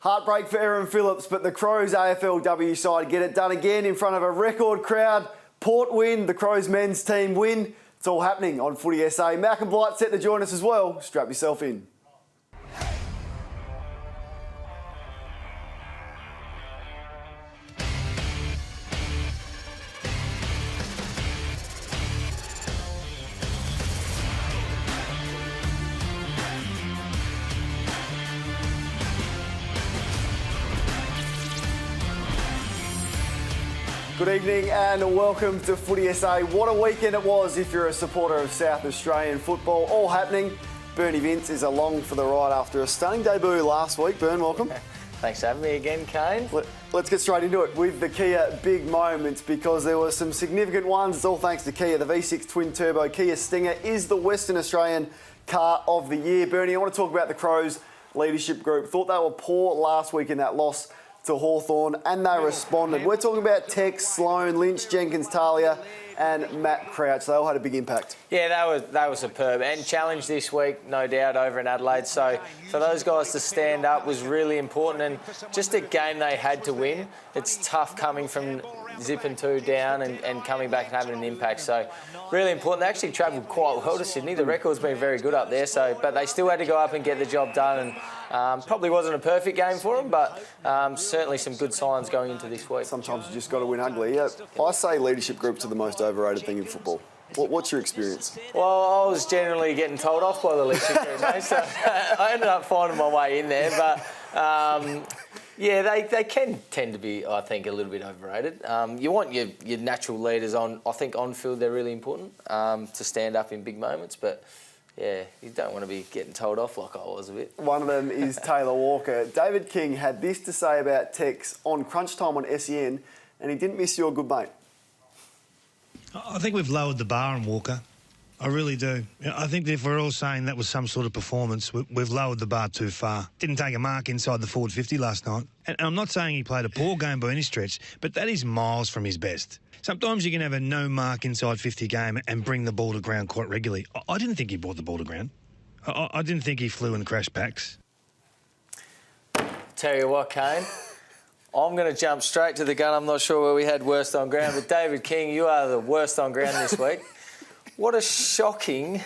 Heartbreak for Aaron Phillips, but the Crows AFLW side get it done again in front of a record crowd. Port win, the Crows men's team win. It's all happening on Footy SA. Malcolm Blight set to join us as well. Strap yourself in. Good evening and welcome to Footy SA. What a weekend it was if you're a supporter of South Australian football. All happening. Bernie Vince is along for the ride after a stunning debut last week. Bern, welcome. Thanks for having me again, Kane. Let's get straight into it with the Kia big moments because there were some significant ones. It's all thanks to Kia. The V6 twin-turbo Kia Stinger is the Western Australian car of the year. Bernie, I want to talk about the Crows leadership group. Thought they were poor last week in that loss to Hawthorn, and they responded. We're talking about Tex, Sloan, Lynch, Jenkins, Talia, and Matt Crouch. They all had a big impact. Yeah, they were superb and challenged this week, no doubt, over in Adelaide. So for those guys to stand up was really important, and just a game they had to win. It's tough coming from zipping 2 down and coming back and having an impact. So really important. They actually travelled quite well to Sydney. The record's been very good up there. But they still had to go up and get the job done. And probably wasn't a perfect game for them, but certainly some good signs going into this week. Sometimes you just got to win ugly. I say leadership groups are the most overrated thing in football. What's your experience? Well, I was generally getting told off by the leadership group, mate, so I ended up finding my way in there. But yeah, they can tend to be, I think, a little bit overrated. You want your natural leaders on. I think on field they're really important to stand up in big moments, but yeah, you don't want to be getting told off like I was a bit. One of them is Taylor Walker. David King had this to say about Tex on Crunch Time on SEN, and he didn't miss your good mate. I think we've lowered the bar on Walker. I really do. I think if we're all saying that was some sort of performance, we've lowered the bar too far. Didn't take a mark inside the forward 50 last night. And I'm not saying he played a poor game by any stretch, but that is miles from his best. Sometimes you can have a no mark inside 50 game and bring the ball to ground quite regularly. I didn't think he brought the ball to ground. I didn't think he flew in crash packs. Tell you what, Kane, I'm going to jump straight to the gun. I'm not sure where we had worst on ground, but David King, you are the worst on ground this week. What a shocking...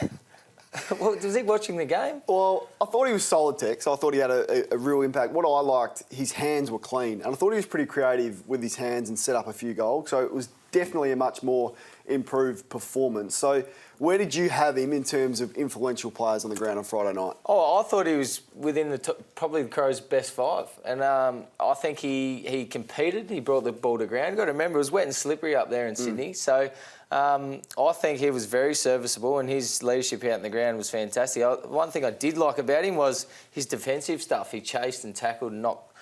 Was he watching the game? Well, I thought he was solid, Tex. I thought he had a real impact. What I liked, his hands were clean. And I thought he was pretty creative with his hands and set up a few goals. So it was definitely a much more improved performance. So where did you have him in terms of influential players on the ground on Friday night? Oh, I thought he was within the probably the Crows' best 5. And I think he competed. He brought the ball to ground. You've got to remember, it was wet and slippery up there in Sydney. So I think he was very serviceable, and his leadership out in the ground was fantastic. One thing I did like about him was his defensive stuff. He chased and tackled and knocked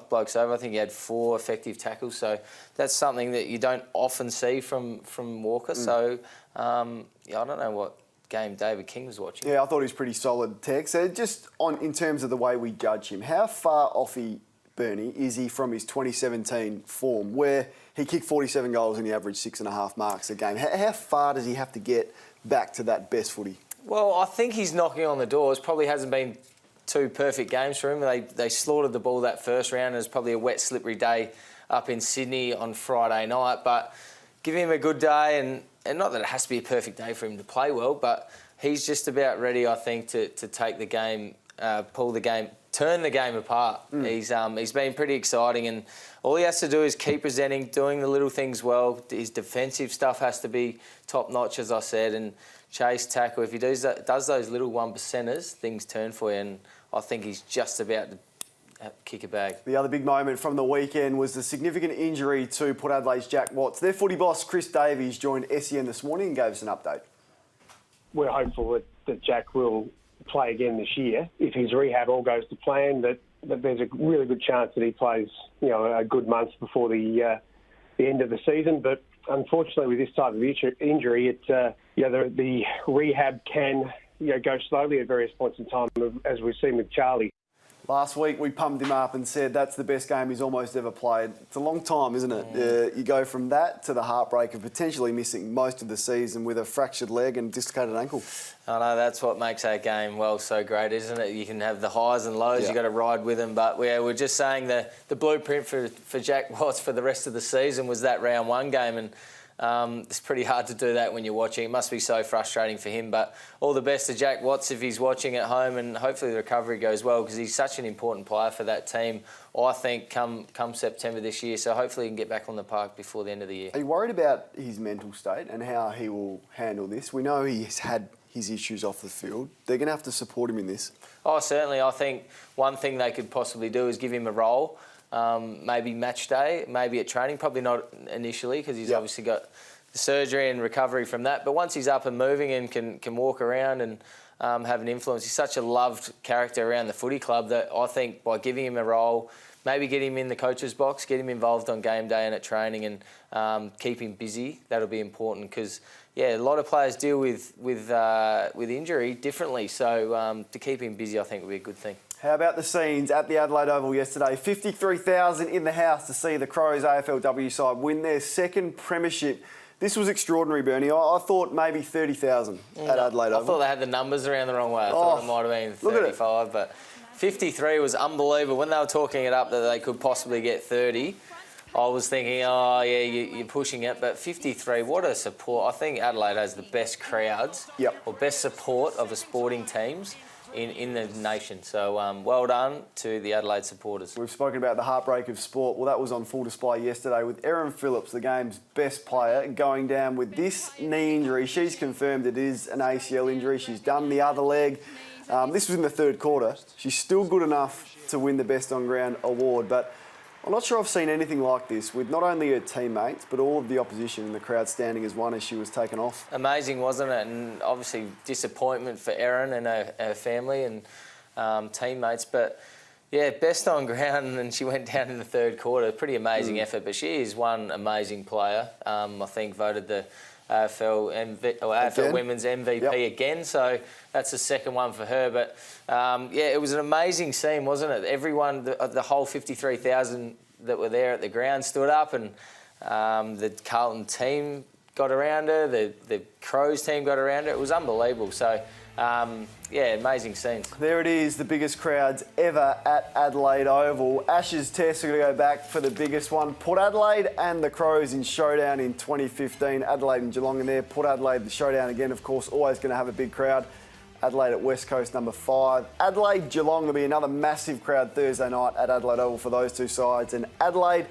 blokes over. I think he had 4 effective tackles, so that's something that you don't often see from Walker. So yeah, I don't know what game David King was watching. Yeah, I thought he was pretty solid, Tex. Just in terms of the way we judge him, how far off Bernie is he from his 2017 form where he kicked 47 goals and he averaged 6.5 marks a game? How far does he have to get back to that best footy? Well, I think he's knocking on the doors. Probably hasn't been 2 perfect games for him. They slaughtered the ball that first round. It was probably a wet, slippery day up in Sydney on Friday night. But give him a good day, and not that it has to be a perfect day for him to play well, but he's just about ready, I think, to take the game, pull the game, turn the game apart. He's been pretty exciting, and all he has to do is keep presenting, doing the little things well. His defensive stuff has to be top notch, as I said, and chase, tackle. If he does those little 1%ers, things turn for you, and I think he's just about to kick a bag. The other big moment from the weekend was the significant injury to Port Adelaide's Jack Watts. Their footy boss, Chris Davies, joined SEN this morning and gave us an update. We're hopeful that Jack will play again this year. If his rehab all goes to plan, that there's a really good chance that he plays, a good month before the end of the season. But unfortunately, with this type of injury, the rehab can go slowly at various points in time, as we've seen with Charlie. Last week we pumped him up and said that's the best game he's almost ever played. It's a long time, isn't it? You go from that to the heartbreak of potentially missing most of the season with a fractured leg and dislocated ankle. I know, that's what makes that game, well, so great, isn't it? You can have the highs and lows, you've got to ride with them. But we're just saying the blueprint for Jack Watts for the rest of the season was that round one game, and it's pretty hard to do that when you're watching. It must be so frustrating for him. But all the best to Jack Watts if he's watching at home, and hopefully the recovery goes well, because he's such an important player for that team, I think, come September this year. So hopefully he can get back on the park before the end of the year. Are you worried about his mental state and how he will handle this? We know he's had his issues off the field. They're going to have to support him in this. Oh, certainly. I think one thing they could possibly do is give him a role. Maybe match day, maybe at training, probably not initially, because he's obviously got the surgery and recovery from that. But once he's up and moving and can walk around and have an influence, he's such a loved character around the footy club that I think by giving him a role, maybe get him in the coach's box, get him involved on game day and at training, and keep him busy. That'll be important, because a lot of players deal with injury differently. So to keep him busy, I think would be a good thing. How about the scenes at the Adelaide Oval yesterday? 53,000 in the house to see the Crows AFLW side win their second premiership. This was extraordinary, Bernie. I thought maybe 30,000 at Adelaide Oval. I thought they had the numbers around the wrong way. I thought it might have been 35, but 53 was unbelievable. When they were talking it up that they could possibly get 30, I was thinking, you're pushing it. But 53, what a support. I think Adelaide has the best crowds or best support of the sporting teams in the nation. So well done to the Adelaide supporters. We've spoken about the heartbreak of sport. Well, that was on full display yesterday with Erin Phillips, the game's best player, going down with this knee injury. She's confirmed it is an ACL injury. She's done the other leg. This was in the third quarter. She's still good enough to win the Best On Ground award, but I'm not sure I've seen anything like this with not only her teammates, but all of the opposition and the crowd standing as one as she was taken off. Amazing, wasn't it? And obviously disappointment for Erin and her family and teammates. But best on ground, and she went down in the third quarter. Pretty amazing effort, but she is one amazing player. I think voted the AFL Women's MVP again, so that's the second one for her. But it was an amazing scene, wasn't it? Everyone, the whole 53,000 that were there at the ground stood up, and the Carlton team got around her, the Crows team got around her. It was unbelievable. So amazing scene. There it is, the biggest crowds ever at Adelaide Oval. Ashes Test are going to go back for the biggest one. Port Adelaide and the Crows in showdown in 2015. Adelaide and Geelong in there. Port Adelaide, the showdown again, of course, always going to have a big crowd. Adelaide at West Coast number 5. Adelaide Geelong, there'll be another massive crowd Thursday night at Adelaide Oval for those two sides. And Adelaide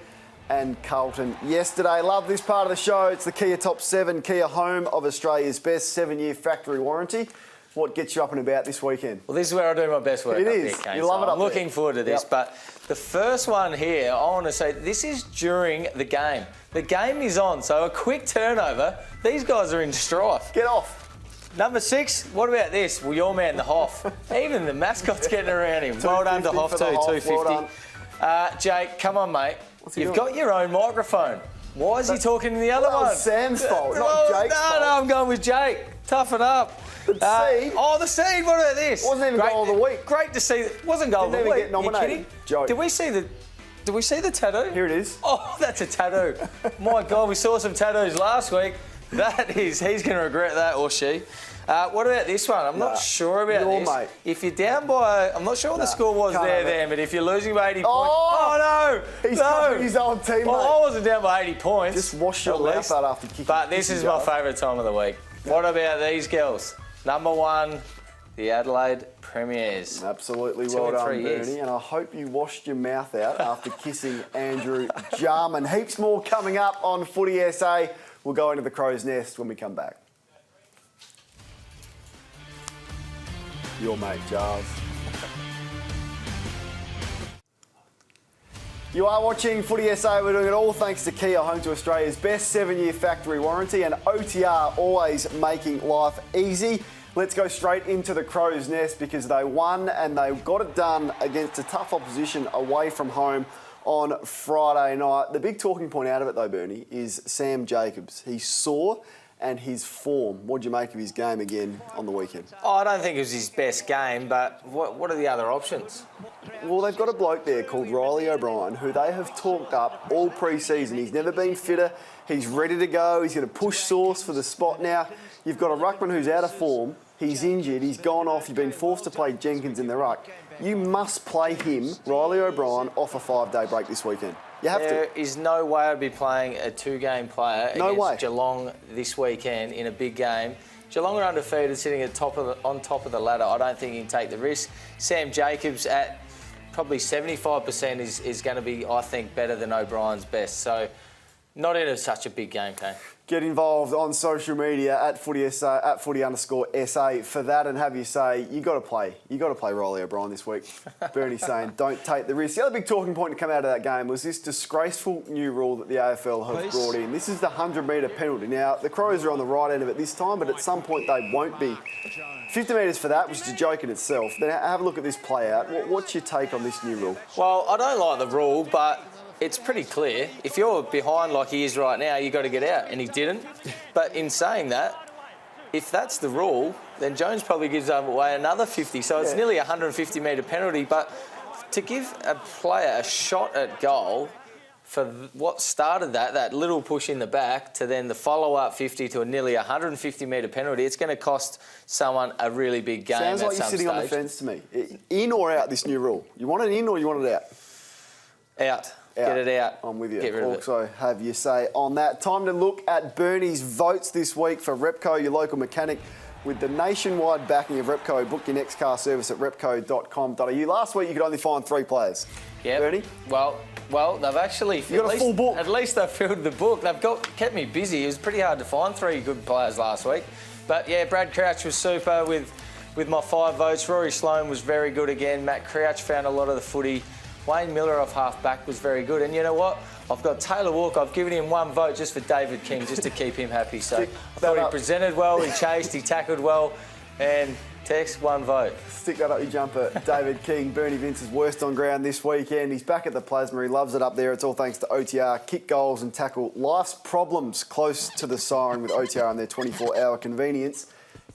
and Carlton yesterday. Love this part of the show. It's the Kia Top 7. Kia, home of Australia's best 7-year factory warranty. What gets you up and about this weekend? Well, this is where I do my best work. It is. There, Kane. You love it up I'm looking forward to this. But the first one here, I want to say, this is during the game. The game is on, so a quick turnover. These guys are in strife. Get off. Number 6, what about this? Well, your man, the Hoff. Even the mascot's getting around him. Well done to Hoff too, 250. Jake, come on, mate. You've got your own microphone. Why is he talking to the other one? That was Sam's fault, not Jake's fault. No, I'm going with Jake. Toughen up. The seed. The seed. What about this? Wasn't even goal of the week. Great to see. Wasn't goal of the week. Didn't even get nominated. You kidding? Joke. Did we see the tattoo? Here it is. Oh, that's a tattoo. My God, we saw some tattoos last week. He's going to regret that, or she. What about this one? I'm not sure about this. Mate. If you're down by, I'm not sure what the score was there, but if you're losing by 80 points. Oh, no! He's covering his old teammate. Well, I wasn't down by 80 points. Just wash your mouth out after kicking. But this is my favourite time of the week. What about these girls? Number 1, the Adelaide Premiers. Absolutely well done, Bernie. And I hope you washed your mouth out after kissing Andrew Jarman. Heaps more coming up on Footy SA. We'll go into the Crow's Nest when we come back. Your mate, Giles. You are watching Footy SA. We're doing it all thanks to Kia, home to Australia's best 7-year factory warranty, and OTR, always making life easy. Let's go straight into the Crow's Nest because they won and they got it done against a tough opposition away from home on Friday night. The big talking point out of it though, Bernie, is Sam Jacobs. He saw and his form. What do you make of his game again on the weekend? Oh, I don't think it was his best game, but what are the other options? Well, they've got a bloke there called Riley O'Brien who they have talked up all pre-season. He's never been fitter. He's ready to go. He's going to push Sauce for the spot now. You've got a ruckman who's out of form. He's injured. He's gone off. You've been forced to play Jenkins in the ruck. You must play him, Riley O'Brien, off a 5-day break this weekend. You have to. There is no way I'd be playing a 2-game player against Geelong this weekend in a big game. Geelong are undefeated, sitting on top of the ladder. I don't think he can take the risk. Sam Jacobs at probably 75% is going to be, I think, better than O'Brien's best. So not in such a big game, Kane. Get involved on social media at Footy SA, at Footy_SA for that, and have you say you got to play Riley O'Brien this week. Bernie's saying don't take the risk. The other big talking point to come out of that game was this disgraceful new rule that the AFL have brought in. This is the 100-metre penalty. Now the Crows are on the right end of it this time, but at some point they won't be. 50 metres for that, which is a joke in itself. Then have a look at this play out. What's your take on this new rule? Well, I don't like the rule, but it's pretty clear. If you're behind like he is right now, you've got to get out, and he didn't. But in saying that, if that's the rule, then Jones probably gives away another 50. So it's nearly a 150-metre penalty. But to give a player a shot at goal for what started that little push in the back to then the follow-up 50 to a nearly 150-metre penalty, it's going to cost someone a really big game. Sounds like you're sitting on the fence to me. In or out this new rule? You want it in or you want it out? Out. Get it out. I'm with you. Get rid of it. Also, have you say on that. Time to look at Bernie's votes this week for Repco, your local mechanic. With the nationwide backing of Repco, book your next car service at repco.com.au. Last week, you could only find 3 players. Yeah. Bernie? Well, they've actually... You got a full book. At least they've filled the book. They've kept me busy. It was pretty hard to find 3 good players last week. But, yeah, Brad Crouch was super with my 5 votes. Rory Sloane was very good again. Matt Crouch found a lot of the footy. Wayne Miller off half-back was very good. And you know what? I've got Taylor Walker. I've given him 1 vote just for David King, just to keep him happy. So I thought he presented well, he chased, he tackled well, and Tex, 1 vote. Stick that up your jumper, David King. Bernie Vince's worst on ground this weekend. He's back at the Plasma. He loves it up there. It's all thanks to OTR. Kick goals and tackle life's problems close to the siren with OTR and their 24-hour convenience.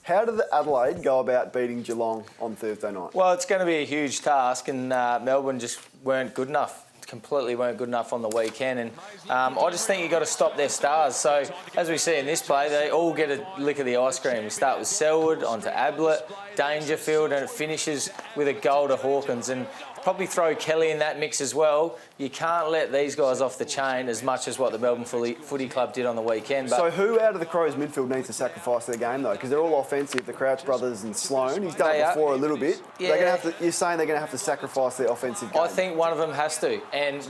How did Adelaide go about beating Geelong on Thursday night? Well, it's going to be a huge task, and Melbourne just weren't good enough. Completely weren't good enough on the weekend, and I just think you've got to stop their stars. So, as we see in this play, they all get a lick of the ice cream. We start with Selwood, onto Ablett, Dangerfield, and it finishes with a goal to Hawkins. And probably throw Kelly in that mix as well. You can't let these guys off the chain as much as what the Melbourne Footy Club did on the weekend. But so who out of the Crows midfield needs to sacrifice their game, though? Because they're all offensive, the Crouch brothers and Sloane. He's done it before a little bit. Yeah. They're gonna have to, you're saying they're going to have to sacrifice their offensive game? I think one of them has to. And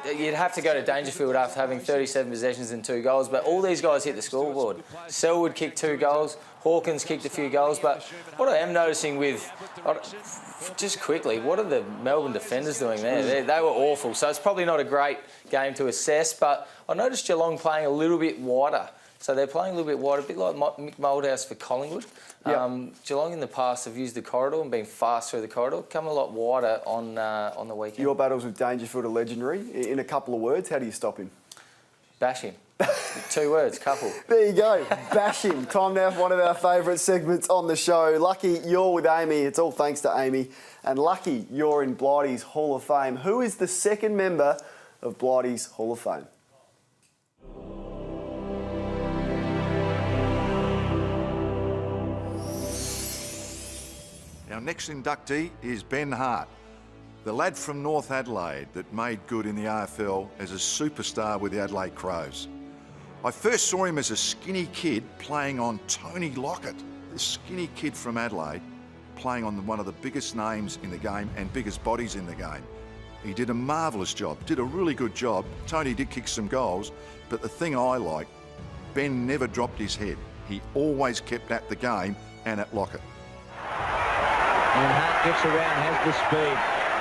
you'd have to go to Dangerfield after having 37 possessions and 2 goals. But all these guys hit the scoreboard. Selwood kicked 2 goals. Hawkins kicked a few goals. But what I am noticing just quickly, what are the Melbourne defenders doing there? They were awful. So it's probably not a great game to assess, but I noticed Geelong playing a little bit wider. So they're playing a little bit wider, a bit like Mick Moldhouse for Collingwood. Yep. Geelong in the past have used the corridor and been fast through the corridor, come a lot wider on the weekend. Your battles with Dangerfield are legendary. In a couple of words, how do you stop him? Bash him. 2 words, couple. There you go. Bash him. Time now for one of our favourite segments on the show. Lucky you're with Amy. It's all thanks to Amy. And lucky you're in Blighty's Hall of Fame. Who is the second member of Blighty's Hall of Fame? Our next inductee is Ben Hart, the lad from North Adelaide that made good in the AFL as a superstar with the Adelaide Crows. I first saw him as a skinny kid playing on Tony Lockett, this skinny kid from Adelaide playing on one of the biggest names in the game and biggest bodies in the game. He did a marvellous job, did a really good job. Tony did kick some goals, but the thing I like, Ben never dropped his head. He always kept at the game and at Lockett. And Hart gets around, has the speed.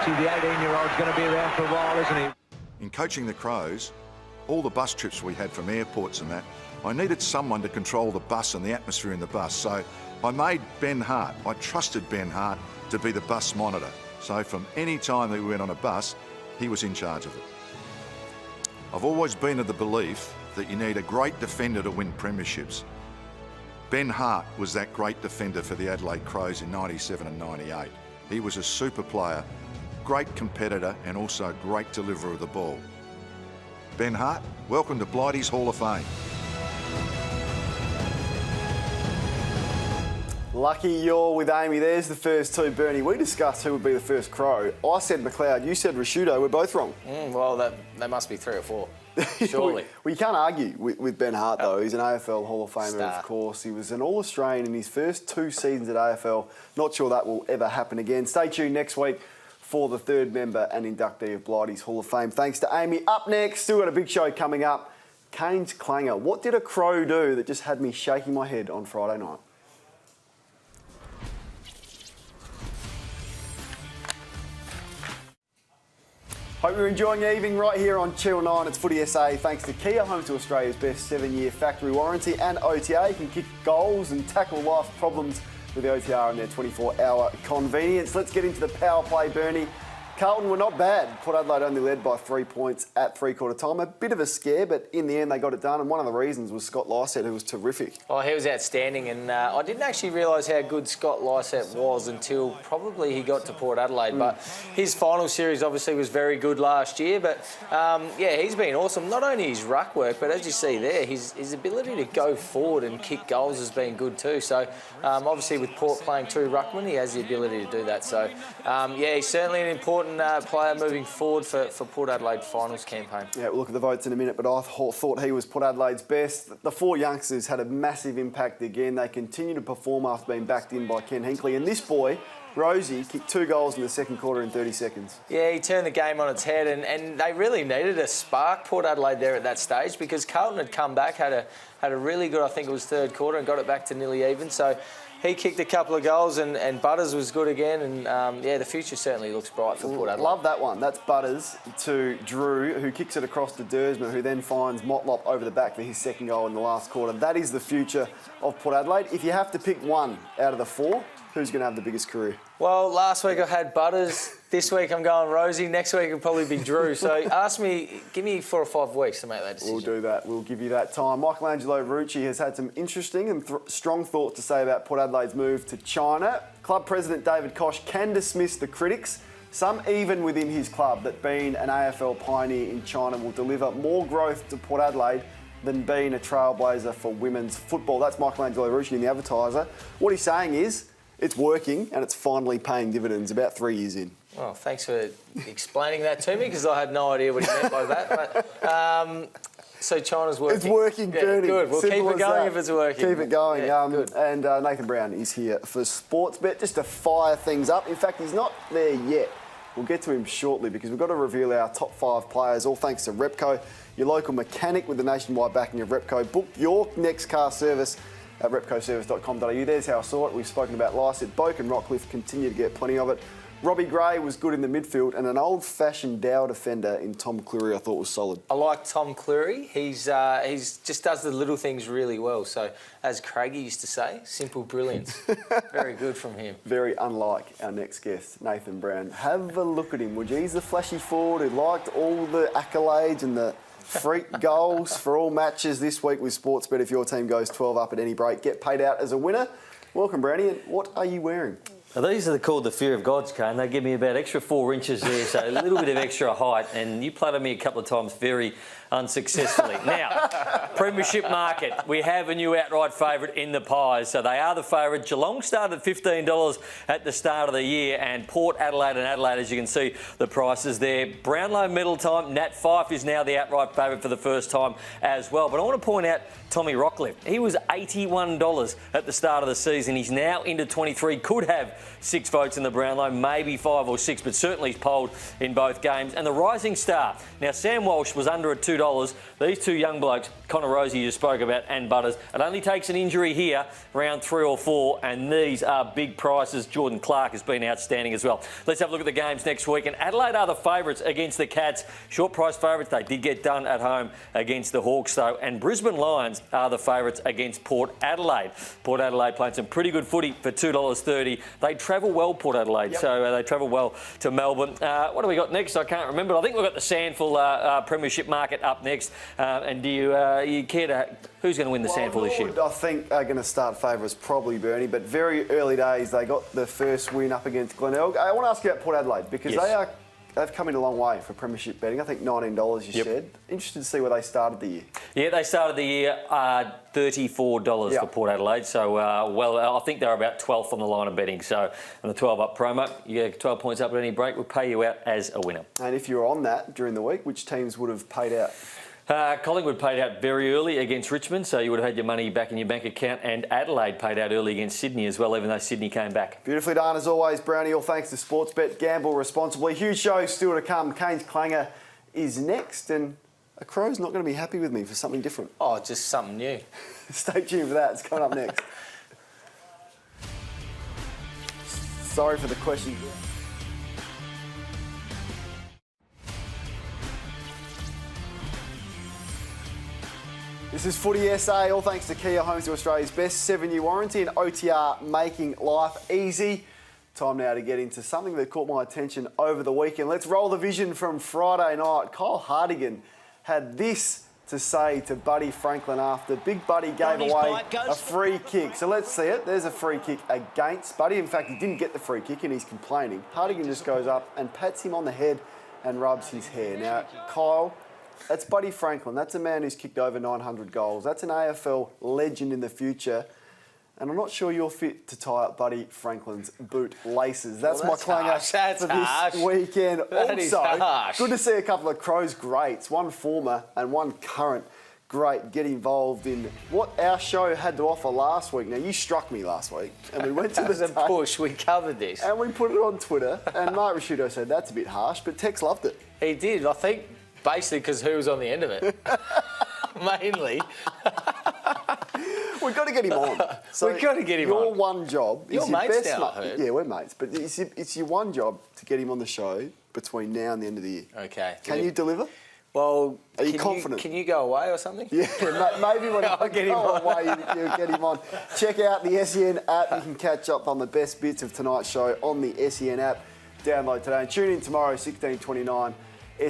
See, the 18-year-old's going to be around for a while, isn't he? In coaching the Crows, all the bus trips we had from airports and that, I needed someone to control the bus and the atmosphere in the bus. So I made Ben Hart, I trusted Ben Hart to be the bus monitor. So from any time that we went on a bus, he was in charge of it. I've always been of the belief that you need a great defender to win premierships. Ben Hart was that great defender for the Adelaide Crows in 97 and 98. He was a super player, great competitor and also a great deliverer of the ball. Ben Hart, welcome to Blighty's Hall of Fame. Lucky you're with Amy. There's the first two, Bernie. We discussed who would be the first Crow. I said McLeod, you said Rashudo. We're both wrong. Well, they must be 3 or 4, surely. Well, you can't argue with Ben Hart, though. He's an AFL Hall of Famer, Star. of course. He was an All-Australian in his first 2 seasons at AFL. Not sure that will ever happen again. Stay tuned next week for the third member and inductee of Blighty's Hall of Fame. Thanks to Amy. Up next, still got a big show coming up. Kane's Clanger. What did a Crow do that just had me shaking my head on Friday night? Hope you're enjoying your evening right here on Channel 9. It's Footy SA. Thanks to Kia, home to Australia's best 7-year factory warranty and OTA. You can kick goals and tackle life problems with the OTR and their 24-hour convenience. Let's get into the power play, Bernie. Carlton were not bad. Port Adelaide only led by 3 points at three-quarter time. A bit of a scare, but in the end they got it done. And one of the reasons was Scott Lycett, who was terrific. Oh, he was outstanding, and I didn't actually realise how good Scott Lycett was until probably he got to Port Adelaide. But his final series obviously was very good last year. But yeah, he's been awesome. Not only his ruck work, but as you see there, his ability to go forward and kick goals has been good too. So obviously with Port playing 2 ruckmen, he has the ability to do that. So yeah, he's certainly an important player moving forward for Port Adelaide finals campaign. Yeah, we'll look at the votes in a minute, but I thought he was Port Adelaide's best. The 4 youngsters had a massive impact again. They continue to perform after being backed in by Ken Hinkley. And this boy, Rosie, kicked 2 goals in the second quarter in 30 seconds. Yeah, he turned the game on its head, and they really needed a spark, Port Adelaide, there at that stage, because Carlton had come back, had a really good, I think it was third quarter, and got it back to nearly even. So he kicked a couple of goals, and Butters was good again, and yeah, the future certainly looks bright for Port Adelaide. Love that one. That's Butters to Drew, who kicks it across to Dersma, who then finds Motlop over the back for his second goal in the last quarter. That is the future of Port Adelaide. If you have to pick one out of the 4, who's going to have the biggest career? Well, last week I had Butters. This week I'm going Rosie. Next week it'll probably be Drew. So give me 4 or 5 weeks to make that decision. We'll do that. We'll give you that time. Michelangelo Rucci has had some interesting and strong thoughts to say about Port Adelaide's move to China. Club president David Koch can dismiss the critics, some even within his club, that being an AFL pioneer in China will deliver more growth to Port Adelaide than being a trailblazer for women's football. That's Michelangelo Rucci in the Advertiser. What he's saying is, it's working and it's finally paying dividends about 3 years in. Well, thanks for explaining that to me, because I had no idea what he meant by that. But, so China's working. It's working, yeah, Bernie. Good. We'll Simple keep it going if it's working. Keep it going. Yeah, good. And Nathan Brown is here for Sportsbet just to fire things up. In fact, he's not there yet. We'll get to him shortly because we've got to reveal our top 5 players, all thanks to Repco, your local mechanic with the nationwide backing of Repco. Book your next car service at repcoservice.com.au. There's how I saw it. We've spoken about Lycett. Boak and Rockcliffe continue to get plenty of it. Robbie Gray was good in the midfield, and an old-fashioned Dow defender in Tom Cleary I thought was solid. I like Tom Cleary. He's just does the little things really well. So, as Craigie used to say, simple brilliance. Very good from him. Very unlike our next guest, Nathan Brown. Have a look at him, would you? He's the flashy forward who liked all the accolades and the freak goals for all matches this week with Sportsbet. If your team goes 12 up at any break, get paid out as a winner. Welcome, Brownie. And what are you wearing? Now, these are called the Fear of God's, Kane. They give me about extra 4 inches there, so a little bit of extra height. And you played on me a couple of times very unsuccessfully. Now, Premiership market, we have a new outright favourite in the Pies. So they are the favourite. Geelong started at $15 at the start of the year, and Port Adelaide and Adelaide, as you can see, the prices there. Brownlow medal time. Nat Fyfe is now the outright favourite for the first time as well. But I want to point out Tommy Rockcliffe. He was $81 at the start of the season. He's now into 23. Could have 6 votes in the Brownlow, maybe 5 or 6, but certainly he's polled in both games. And the rising star. Now, Sam Walsh was under at $2. These 2 young blokes, Connor Rosie you spoke about, and Butters, it only takes an injury here, round 3 or 4, and these are big prices. Jordan Clark has been outstanding as well. Let's have a look at the games next week. And Adelaide are the favourites against the Cats. Short price favourites. They did get done at home against the Hawks, though. And Brisbane Lions are the favourites against Port Adelaide. Port Adelaide playing some pretty good footy for $2.30. They travel well, Port Adelaide, so they travel well to Melbourne. What do we got next? I can't remember. I think we've got the Sandful Premiership market up next. And do you care to... Who's going to win the Sandful this year? I think are going to start favourites, probably Bernie, but very early days. They got the first win up against Glenelg. I want to ask you about Port Adelaide because they've come in a long way for premiership betting. I think $19 you said. Interested to see where they started the year. Yeah, they started the year $34 for Port Adelaide. So, I think they're about 12th on the line of betting. So, on the 12 up promo, you get 12 points up at any break, we'll pay you out as a winner. And if you were on that during the week, which teams would have paid out? Collingwood paid out very early against Richmond, so you would have had your money back in your bank account, and Adelaide paid out early against Sydney as well, even though Sydney came back. Beautifully done as always, Brownie. All thanks to Sportsbet. Gamble responsibly. Huge show still to come. Kane's Clanger is next, and a Crow's not going to be happy with me for something different. Oh, just something new. Stay tuned for that. It's coming up next. Sorry for the question. This is Footy SA, all thanks to Kia, home to Australia's best 7-year warranty and OTR, making life easy. Time now to get into something that caught my attention over the weekend. Let's roll the vision from Friday night. Kyle Hartigan had this to say to Buddy Franklin after Big Buddy gave away a free kick. So let's see it. There's a free kick against Buddy. In fact, he didn't get the free kick and he's complaining. Hartigan just goes up and pats him on the head and rubs his hair. Now, Kyle... That's Buddy Franklin. That's a man who's kicked over 900 goals. That's an AFL legend in the future. And I'm not sure you're fit to tie up Buddy Franklin's boot laces. That's my clanger for this weekend. Also, good to see a couple of Crows greats, one former and one current great, get involved in what our show had to offer last week. Now, you struck me last week, and we went to the push. We covered this. And we put it on Twitter, and Mark Rashudo said, that's a bit harsh, but Tex loved it. He did, I think. Basically, because who was on the end of it? Mainly. We've got to get him on. So we've got to get him on. Your one job is your best now, I heard. Yeah, we're mates. But it's your one job to get him on the show between now and the end of the year. Okay. Can you deliver? Well, are you confident? Can you go away or something? Yeah, maybe when I'll get him on. Away, you get him on. Check out the SEN app. You can catch up on the best bits of tonight's show on the SEN app. Download today and tune in tomorrow, 16:29.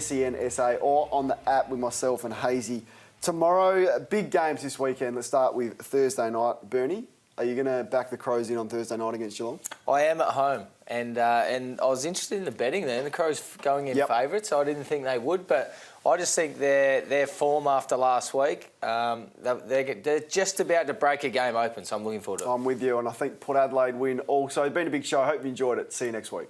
SEN SA or on the app with myself and Hazy. Tomorrow, big games this weekend. Let's start with Thursday night. Bernie, are you going to back the Crows in on Thursday night against Geelong? I am at home, and I was interested in the betting then. The Crows going in favourites. I didn't think they would, but I just think their form after last week, they're just about to break a game open, so I'm looking forward to it. I'm with you, and I think Port Adelaide win also. It's been a big show. I hope you enjoyed it. See you next week.